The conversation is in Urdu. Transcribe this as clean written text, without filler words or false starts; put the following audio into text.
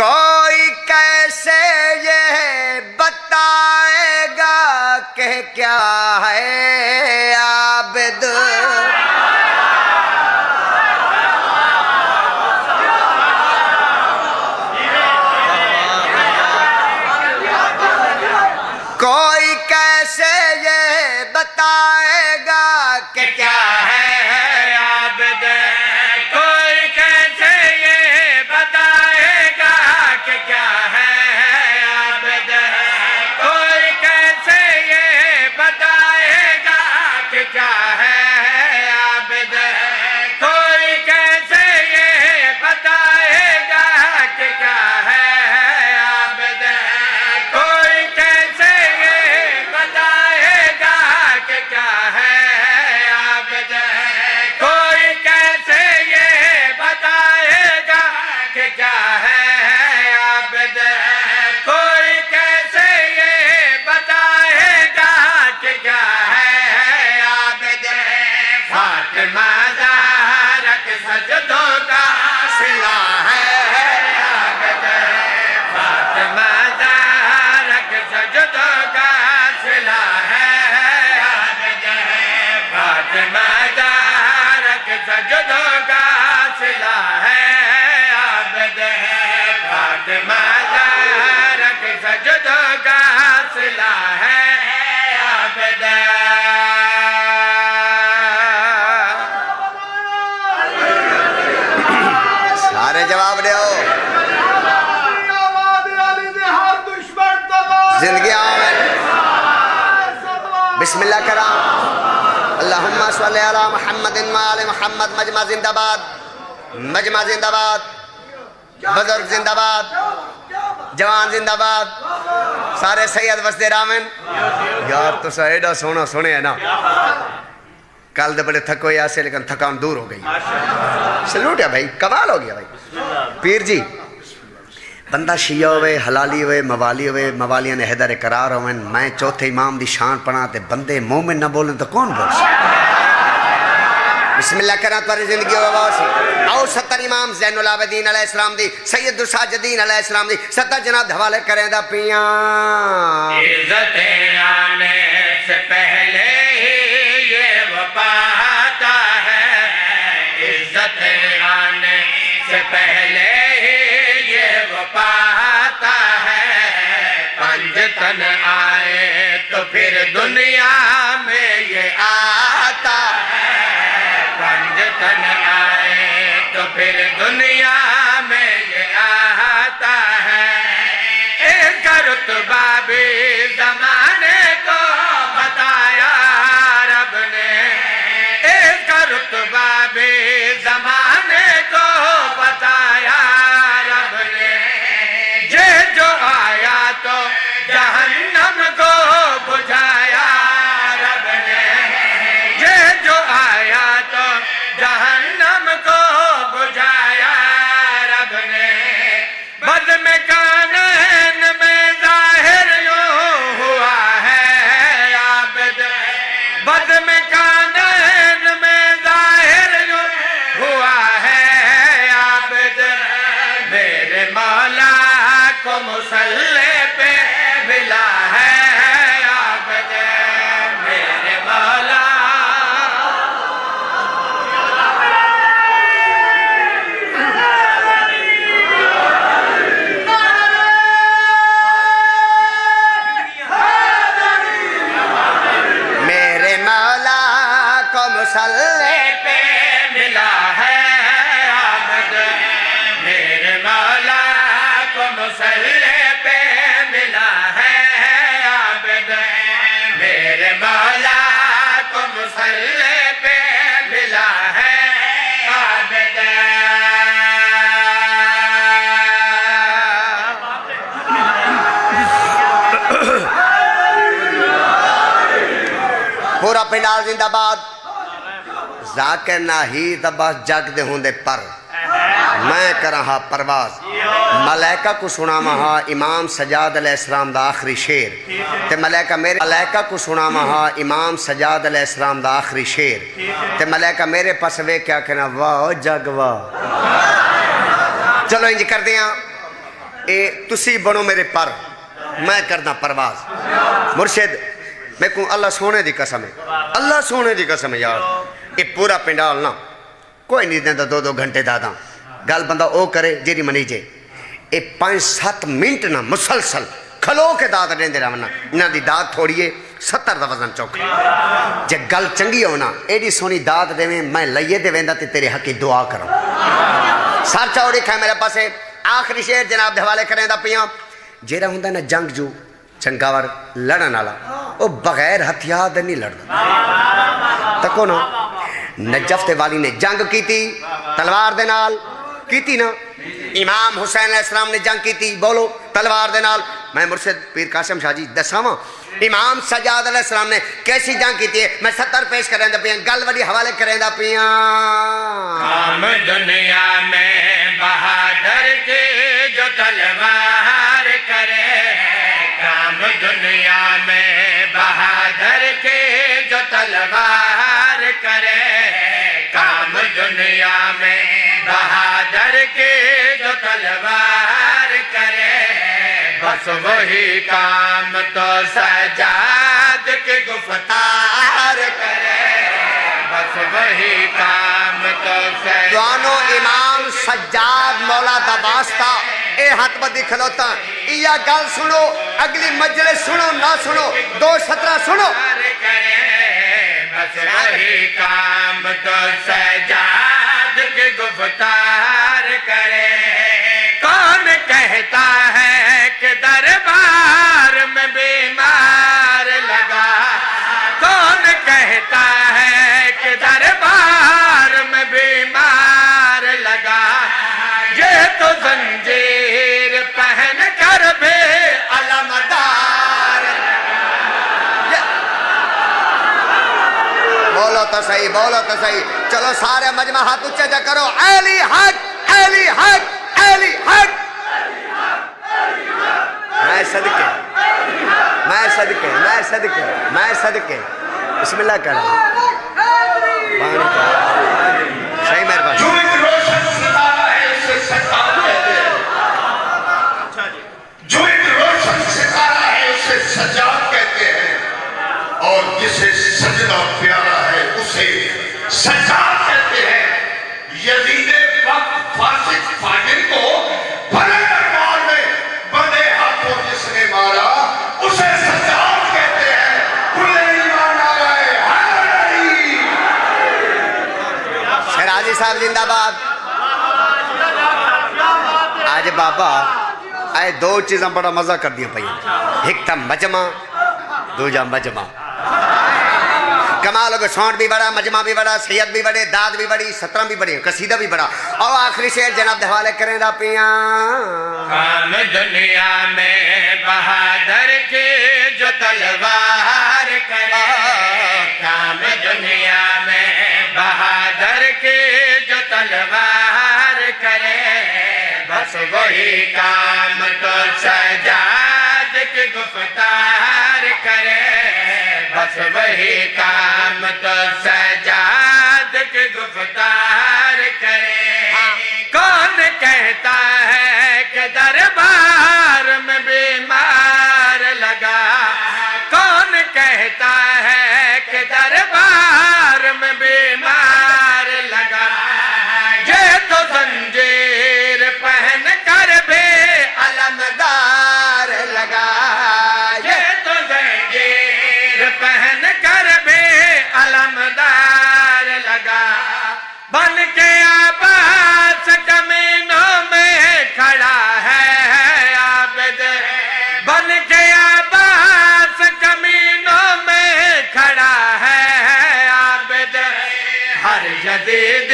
کوئی کیسے یہ بتائے گا کہ کیا ہے عابد کوئی کیسے یہ بتائے گا کہ کیا ہے عابد کوئی کیسے یہ بتائے گا کہ کیا ہے عابد کوئی کیسے یہ بتائے گا کہ کیا ہے عابد کوئی کیسے یہ بتائے گا کہ کیا ہے عابد کوئی کیسے یہ بتائے گا کہ کیا ہے عابد کوئی کیسے یہ بتائے گا کہ کیا ہے عابد کوئی کیسے یہ بتائے گا کہ کیا ہے عابد فاطمہ زہرا کے سجدوں کا صلہ ہے عابد فاطمہ زہرا کے سجدوں کا صلہ ہے عابد فاطمہ زہرا کے سجدوں کا صلہ ہے عابد فاطمہ زہرا کے سجدوں کا صلہ ہے عابد سارے جواب دیو زندگی آمین بسم اللہ کرام اللہم صلی علی محمد وآل محمد مجمع زندہ باد مجمع زندہ باد بزرگ زندہ باد جوان زندہ باد سارے سید وسدے رامن یار تو ایڈا سونا سنے ہے نا کل دے بڑے تھک ہوئے آسے لیکن تھکان دور ہو گئی سلوٹ ہے بھائی کمال ہو گیا بھائی پیر جی بندہ شیعہ ہوئے حلالی ہوئے موالیاں نے حیدر قرار ہوئے میں چوتھے امام دی شان پڑھا تے بندے مومن نہ بولیں تو کون بول سکتا بسم اللہ کرنا تمہاری زندگی ہو باسی اور 70 امام زین العابدین علیہ السلام دی سید الساجدین علیہ السلام دی 70 جناب حوالے کریں دا پیاں عزت آنے سے پہلے ہی یہ وہ پاتا ہے عزت آنے سے پہلے ہی یہ وہ پاتا ہے پنجتن آئے تو پھر دنیا میں یہ آتا ہے پنجتن آئے تو پھر دنیا میں یہ آتا ہے ایک رتبہ بھی زمانے کو بتایا رب نے ایک رتبہ بھی زمانے کو بتایا رب نے یہ جو آیا تو جہنم کو بجھایا رب نے یہ جو آیا تو جہنم کو بجھایا رب نے بزم کانین میں ظاہر یوں ہوا ہے عابد بزم کانین میں ظاہر یوں ہوا ہے عابد میرے مولا کو مسلح پہ ملا ہے عابد میرے مولا میرے مولا کو مسلح پہ ملا ہے عابد میرے مولا کو مسلح پہ ملا ہے عابد میرے مولا کو مسلح پہ ملا ہے عابد پورا پنڈال زندہ باد ذاکر ناہید عباس جگ دے ہوں دے پر میں کرہا پرواز ملائکہ کو سنا مہا امام سجاد علیہ السلام دا آخری شیر تے ملائکہ کو سنا مہا امام سجاد علیہ السلام دا آخری شیر تے ملائکہ میرے پاس وے کیا کہنا واہ جگ واہ چلو انج کر دیاں اے تسی بنو میرے پر میں کرنا پرواز مرشد میں کو اللہ سونے دی قسم ہے اللہ سونے دی قسم ہے یار اے پورا پنڈال نا کوئی نہیں دینا 2 گھنٹے دادا گل بندہ او کرے جیری منی جے اے 5-7 منٹ نا مسلسل کھلو کے داد دین دے رہا انہاں دی داد تھوڑی ہے 70 دا وزن چوک جے گل چنگی ہونا ایڈی سونی داد دے میں لئیے دے ویندہ تے تیرے حقی دعا کروں سار چاوڑی کھائے میرے پاس ہے آخری شیر جناب دے حوالے کریں دا پیاں جیرہ ہوں دا نا جنگ جو چنگاور لڑن آلا وہ بغیر ہتھیار دے نہیں لڑنا تکو نا نجف تے والی نے جنگ کی تھی تلوار دے نال کی تھی نا امام حسین علیہ السلام نے جنگ کی تھی بولو تلوار دے نال میں مرشد پیر قاسم شاہ جی دساواں امام سجاد علیہ السلام نے کیسی جنگ کی تھی میں 70 پیش کریں دا پیاں گل وڈی حوالے کریں دا پیاں کام دنیا میں بہادر کی جو تلوار کرے کام دنیا میں بہادر کی جو تلوار کرے کام دنیا میں بہادر کی جو تلوار کرے بس وہی کام تو سجاد کی گفتار کرے بس وہی کام تو سجاد دوانو امام سجاد مولا دا واسطہ اے ہاتھ بدی کھلوتا یا گل سنو اگلی مجلس سنو نہ سنو 2:17 سنو بس وہی کام تو سجاد کی گفتار کرے کون کہتا ہے کہ دربار میں بیمار لگا کون کہتا ہے کہ دربار میں بیمار لگا یہ تو زنجیر پہن کر بھی علمدار بولو تو صحیح چلو سارے مجمع ہاتھ اچھے جا کرو علی حق علی حق علی حق میں صدقے بسم اللہ کرنا صحیح مہربانی جو ایک روشن ستارہ ہے اسے سجاد کہتے ہیں جو ایک روشن ستارہ ہے اسے سجاد کہتے ہیں اور جسے سجدہ پیارا ہے اسے سجاد کہتے ہیں یزید وقت فاسق فاجر کو بھلے دربار میں بندے ہاتھوں جس نے مارا اسے سجاد کہتے ہیں کھلے ایمان آ رہے شیرازی صاحب زندہ باد آج بابا آئے 2 چیزاں بڑا مزہ کر دیا پہی ایک تھا مجمع دوجہ مجمع کمال ہوگا سونٹ بھی بڑا مجمع بھی بڑا سید بھی بڑے داد بھی بڑی 17 بھی بڑی قصیدہ بھی بڑا اور آخری شعر جناب دے حوالے کریں دا پیاں کام دنیا میں بہادر کی جو تلوار کرے کام دنیا میں بہادر کی جو تلوار کرے بس وہی کام تو سجاد کی گفتار کرے بس وہی کام تو سجاد کی گفتار کرے کون کہتا ہے کہ دربار میں بیمار لگا کون کہتا ہے کہ دربار میں بیمار لگا یہ تو زنجیر پہن کر بھی علمدار لگا یہ تو زنجیر پہن کر بھی علمدار لگا بن کے عباس کمینوں میں کھڑا ہے عابد بن کے عباس کمینوں میں کھڑا ہے عابد ہر جدید